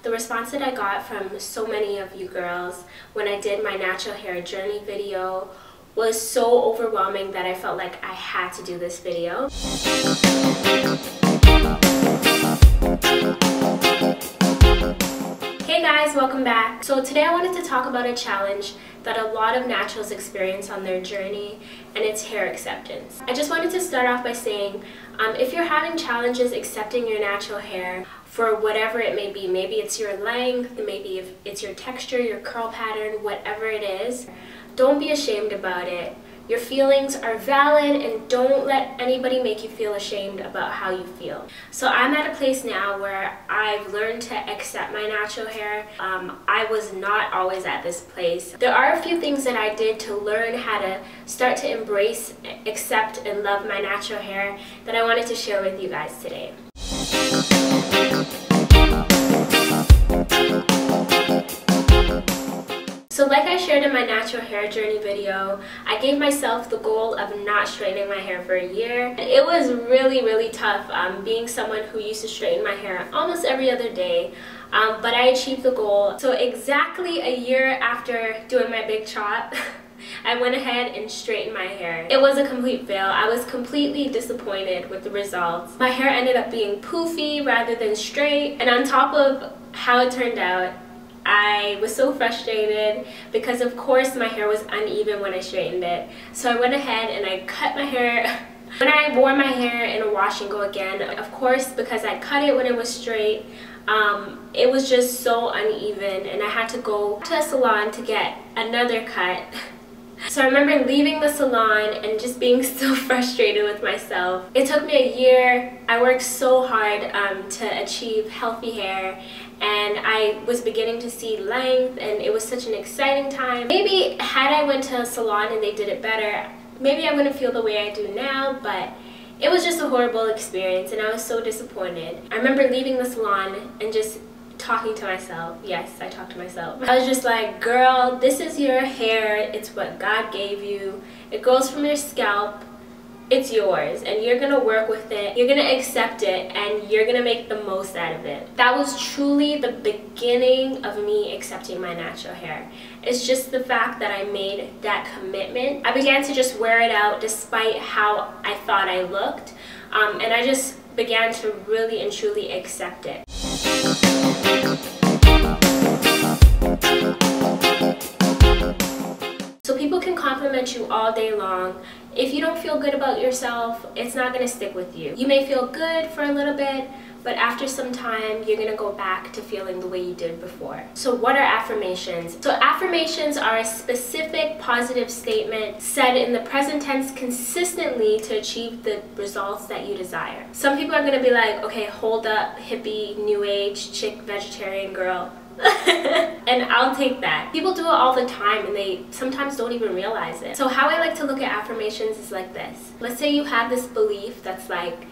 The response that I got from so many of you girls when I did my natural hair journey video was so overwhelming that I felt like I had to do this video. Hey guys, welcome back. So today I wanted to talk about a challenge that a lot of naturals experience on their journey, and it's hair acceptance. I just wanted to start off by saying, if you're having challenges accepting your natural hair for whatever it may be, maybe it's your length, maybe if it's your texture, your curl pattern, whatever it is, don't be ashamed about it. Your feelings are valid, and don't let anybody make you feel ashamed about how you feel. So I'm at a place now where I've learned to accept my natural hair. I was not always at this place. There are a few things that I did to learn how to start to embrace, accept, and love my natural hair that I wanted to share with you guys today. So like I shared in my natural hair journey video, I gave myself the goal of not straightening my hair for a year. It was really tough being someone who used to straighten my hair almost every other day, but I achieved the goal. So exactly a year after doing my big chop, I went ahead and straightened my hair. It was a complete fail. I was completely disappointed with the results. My hair ended up being poofy rather than straight, and on top of how it turned out, I was so frustrated because of course my hair was uneven when I straightened it. So I went ahead and I cut my hair. When I wore my hair in a wash and go again, of course because I cut it when it was straight, it was just so uneven, and I had to go to a salon to get another cut. So I remember leaving the salon and just being so frustrated with myself. It took me a year. I worked so hard to achieve healthy hair, and I was beginning to see length, and it was such an exciting time. Maybe had I went to a salon and they did it better, maybe I wouldn't feel the way I do now, but it was just a horrible experience, and I was so disappointed. I remember leaving the salon and just talking to myself. Yes, I talked to myself. I was just like, girl, this is your hair. It's what God gave you. It grows from your scalp. It's yours, and you're gonna work with it. You're gonna accept it, and you're gonna make the most out of it. That was truly the beginning of me accepting my natural hair. It's just the fact that I made that commitment. I began to just wear it out despite how I thought I looked, and I just began to really and truly accept it. So people can compliment you all day long. If you don't feel good about yourself, it's not going to stick with you. You may feel good for a little bit, but after some time, you're going to go back to feeling the way you did before. So what are affirmations? So affirmations are a specific positive statement said in the present tense consistently to achieve the results that you desire. Some people are going to be like, okay, hold up, hippie, new age, chick, vegetarian girl. And I'll take that. People do it all the time, and they sometimes don't even realize it. So how I like to look at affirmations is like this. Let's say you have this belief that's like,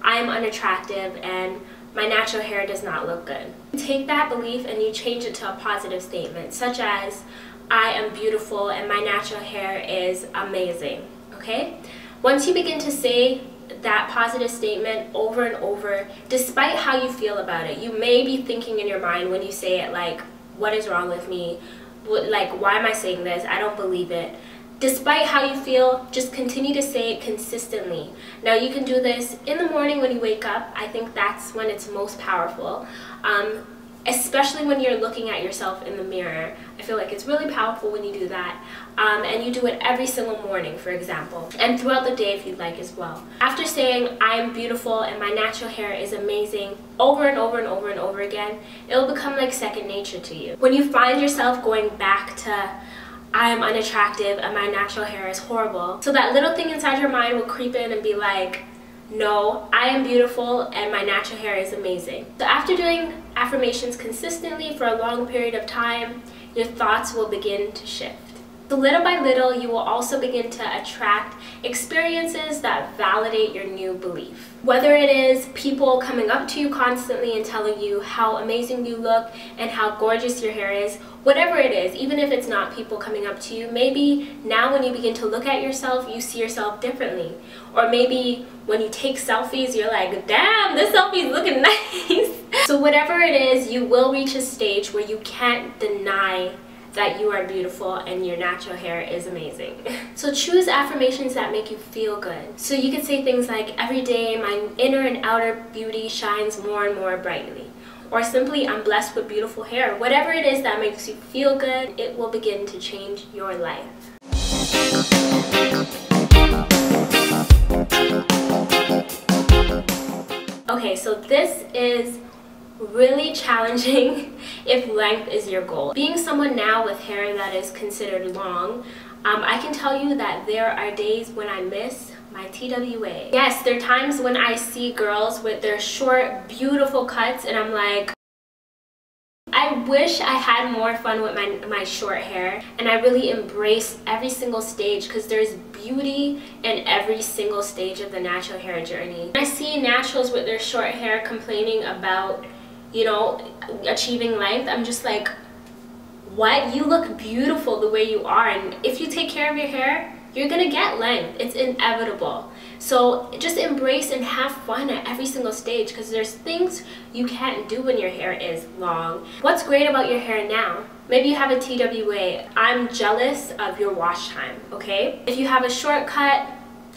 I'm unattractive and my natural hair does not look good. Take that belief and you change it to a positive statement, such as, I am beautiful and my natural hair is amazing. Okay? Once you begin to say that positive statement over and over, despite how you feel about it, you may be thinking in your mind when you say it like, what is wrong with me? Like, why am I saying this? I don't believe it. Despite how you feel, just continue to say it consistently. Now you can do this in the morning when you wake up. I think that's when it's most powerful. Especially when you're looking at yourself in the mirror. I feel like it's really powerful when you do that. And you do it every single morning, for example. And throughout the day if you'd like as well. After saying, I am beautiful and my natural hair is amazing, over and over and over and over again, it'll become like second nature to you. When you find yourself going back to, I am unattractive and my natural hair is horrible, so that little thing inside your mind will creep in and be like, no, I am beautiful and my natural hair is amazing. So after doing affirmations consistently for a long period of time, your thoughts will begin to shift. So little by little, you will also begin to attract experiences that validate your new belief. Whether it is people coming up to you constantly and telling you how amazing you look and how gorgeous your hair is, whatever it is, even if it's not people coming up to you, maybe now when you begin to look at yourself, you see yourself differently. Or maybe when you take selfies, you're like, damn, this selfie's looking nice. So whatever it is, you will reach a stage where you can't deny that you are beautiful and your natural hair is amazing. So choose affirmations that make you feel good. So you could say things like, every day my inner and outer beauty shines more and more brightly. Or simply, I'm blessed with beautiful hair. Whatever it is that makes you feel good, it will begin to change your life. Okay, so this is really challenging if length is your goal. Being someone now with hair that is considered long, I can tell you that there are days when I miss my TWA. Yes, there are times when I see girls with their short, beautiful cuts and I'm like, I wish I had more fun with my short hair, and I really embrace every single stage because there's beauty in every single stage of the natural hair journey. I see naturals with their short hair complaining about, you know, achieving length. I'm just like, what? You look beautiful the way you are, and if you take care of your hair, you're gonna get length. It's inevitable. So just embrace and have fun at every single stage because there's things you can't do when your hair is long. What's great about your hair now? Maybe you have a TWA. I'm jealous of your wash time, okay? If you have a short cut,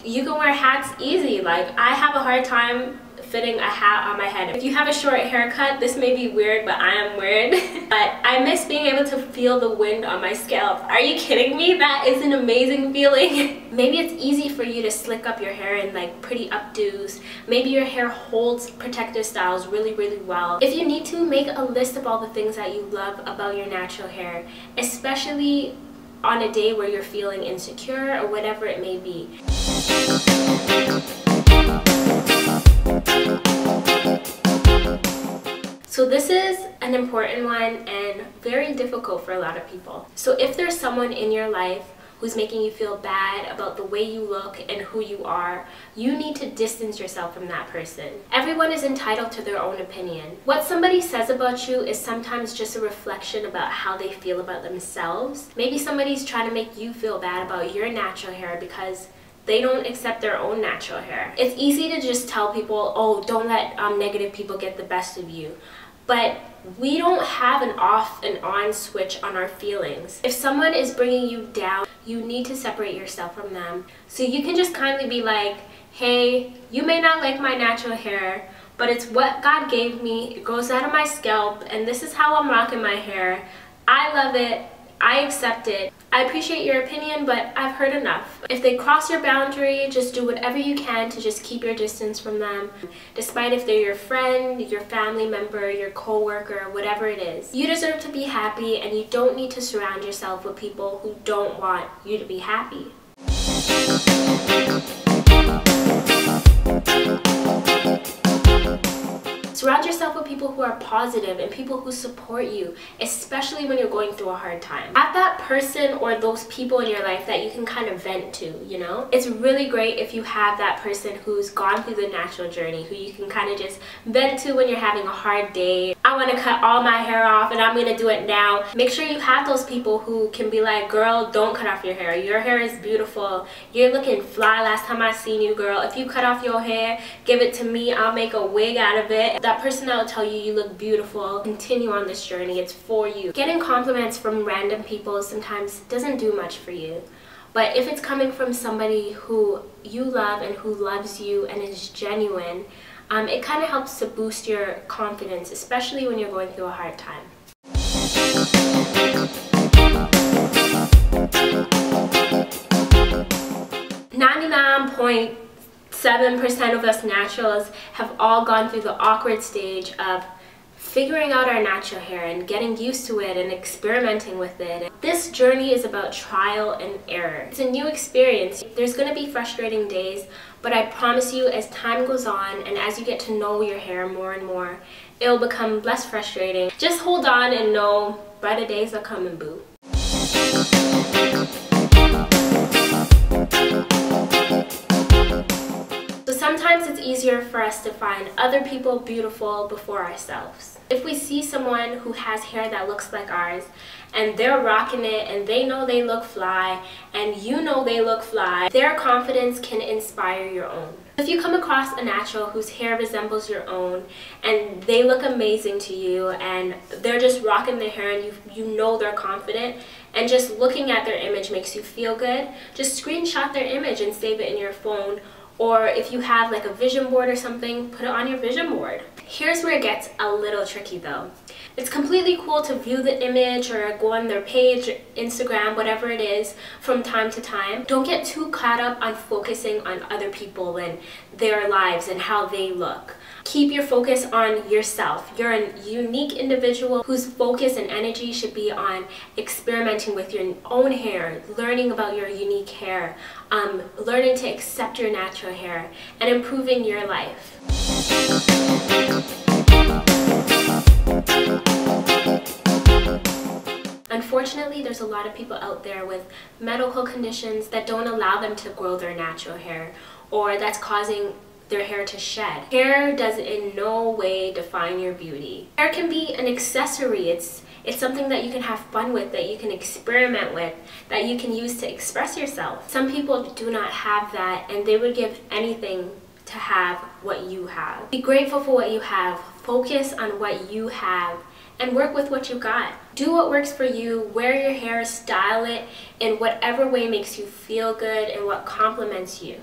you can wear hats easy. Like, I have a hard time fitting a hat on my head. If you have a short haircut, this may be weird, but I am weird. But I miss being able to feel the wind on my scalp. Are you kidding me? That is an amazing feeling. Maybe it's easy for you to slick up your hair in like pretty updos. Maybe your hair holds protective styles really, really well. If you need to, make a list of all the things that you love about your natural hair, especially on a day where you're feeling insecure or whatever it may be. So this is an important one and very difficult for a lot of people. So if there's someone in your life who's making you feel bad about the way you look and who you are, you need to distance yourself from that person. Everyone is entitled to their own opinion. What somebody says about you is sometimes just a reflection about how they feel about themselves. Maybe somebody's trying to make you feel bad about your natural hair because they don't accept their own natural hair. It's easy to just tell people, oh, don't let negative people get the best of you. But we don't have an off and on switch on our feelings. If someone is bringing you down, you need to separate yourself from them. So you can just kindly be like, hey, you may not like my natural hair, but it's what God gave me. It grows out of my scalp, and this is how I'm rocking my hair. I love it. I accept it. I appreciate your opinion, but I've heard enough. If they cross your boundary, just do whatever you can to just keep your distance from them, despite if they're your friend, your family member, your co-worker, whatever it is. You deserve to be happy, and you don't need to surround yourself with people who don't want you to be happy. Surround yourself with people who are positive and people who support you, especially when you're going through a hard time. Have that person or those people in your life that you can kind of vent to, you know? It's really great if you have that person who's gone through the natural journey, who you can kind of just vent to when you're having a hard day. I want to cut all my hair off and I'm going to do it now. Make sure you have those people who can be like, girl, don't cut off your hair. Your hair is beautiful. You're looking fly last time I seen you, girl. If you cut off your hair, give it to me. I'll make a wig out of it. That person that will tell you look beautiful. Continue on this journey. It's for you. Getting compliments from random people sometimes doesn't do much for you. But if it's coming from somebody who you love and who loves you and is genuine, it kind of helps to boost your confidence, especially when you're going through a hard time. 99.7% of us naturals have all gone through the awkward stage of figuring out our natural hair and getting used to it and experimenting with it. This journey is about trial and error. It's a new experience. There's going to be frustrating days, but I promise you, as time goes on and as you get to know your hair more and more, it'll become less frustrating. Just hold on and know brighter days are coming, boo. sometimes it's easier for us to find other people beautiful before ourselves. If we see someone who has hair that looks like ours and they're rocking it and they know they look fly and you know they look fly, their confidence can inspire your own. If you come across a natural whose hair resembles your own and they look amazing to you and they're just rocking their hair and you know they're confident and just looking at their image makes you feel good, just screenshot their image and save it in your phone. Or if you have like a vision board or something, put it on your vision board. Here's where it gets a little tricky though. It's completely cool to view the image or go on their page, Instagram, whatever it is, from time to time. Don't get too caught up on focusing on other people and their lives and how they look. Keep your focus on yourself. You're a unique individual whose focus and energy should be on experimenting with your own hair, learning about your unique hair, learning to accept your natural hair, and improving your life. Unfortunately, there's a lot of people out there with medical conditions that don't allow them to grow their natural hair, or that's causing their hair to shed. Hair does in no way define your beauty. Hair can be an accessory. It's something that you can have fun with, that you can experiment with, that you can use to express yourself. Some people do not have that, and they would give anything to have what you have. Be grateful for what you have. Focus on what you have and work with what you got. Do what works for you. Wear your hair, style it in whatever way makes you feel good and what compliments you.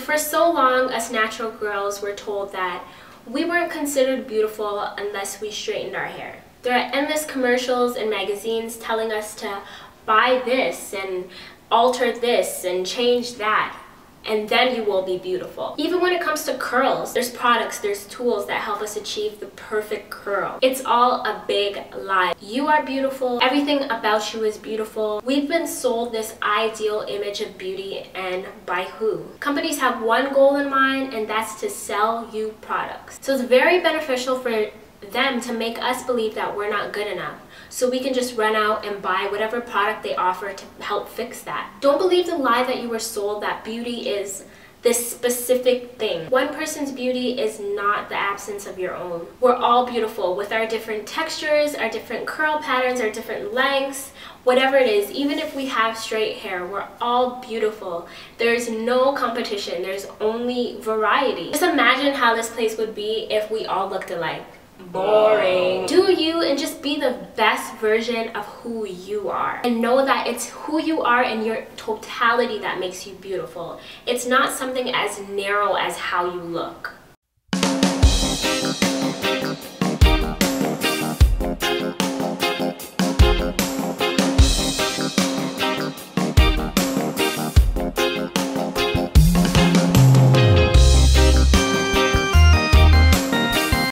For so long, us natural girls were told that we weren't considered beautiful unless we straightened our hair. There are endless commercials and magazines telling us to buy this and alter this and change that, and then you will be beautiful. Even when it comes to curls, there's products, there's tools that help us achieve the perfect curl. It's all a big lie. You are beautiful. Everything about you is beautiful. We've been sold this ideal image of beauty, and by who? Companies have one goal in mind, and that's to sell you products. So it's very beneficial for them to make us believe that we're not good enough, so we can just run out and buy whatever product they offer to help fix that. Don't believe the lie that you were sold that beauty is this specific thing. One person's beauty is not the absence of your own. We're all beautiful with our different textures, our different curl patterns, our different lengths, whatever it is. Even if we have straight hair, we're all beautiful. There's no competition, there's only variety. Just imagine how this place would be if we all looked alike. Boring. Do you and just be the best version of who you are, and know that it's who you are and your totality that makes you beautiful. It's not something as narrow as how you look.